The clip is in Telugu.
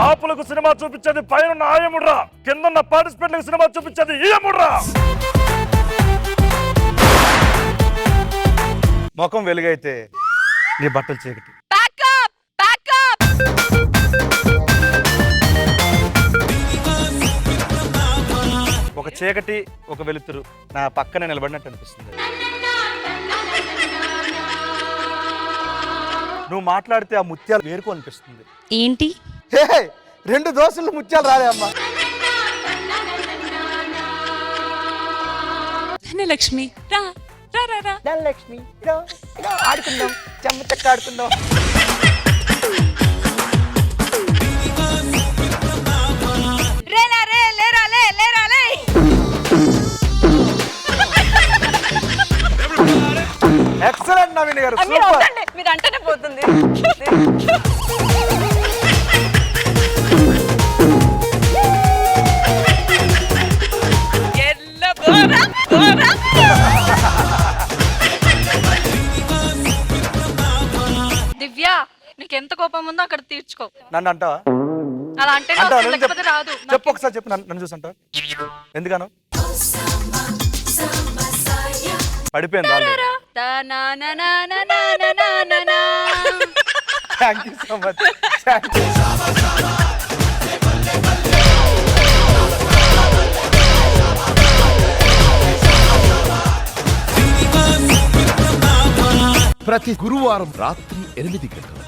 కాపులకు సినిమా చూపించేది పైన ఆయముడ్రా, కిందన్న పార్టిసిపెంట్లకు సినిమా చూపించేది ఈయముడ్రా. ముఖం వెలుగైతే నీ బట్టలు చీకటి. ఒక చీకటి ఒక వెలుతురు నా పక్కనే నిలబడినట్టు అనిపిస్తుంది. నువ్వు మాట్లాడితే ఆ ముత్యాలు వేరుకు అనిపిస్తుంది. ఏంటి 2 దోశలు ముత్యాలు రాలే అమ్మా. లక్ష్మి రా రా రా రా. ధనలక్ష్మి ఆడుకుందాం, చెమ్మ చెక్క ఆడుకుందాం. ఎక్సలెంట్ నవీన్ గారు, సూపర్. మీరు అంటేనే పోతుంది. దివ్య, నీకు ఎంత కోపం ఉందో అక్కడ తీర్చుకో. నన్ను అంటావా? అలా అంటే రాదు. చెప్పు ఒకసారి చెప్పు, నన్ను చూసి అంటావా? ఎందుకను పడిపోయింది? Thank you so much. ప్రతి గురువారం రాత్రి 8 గంటలకు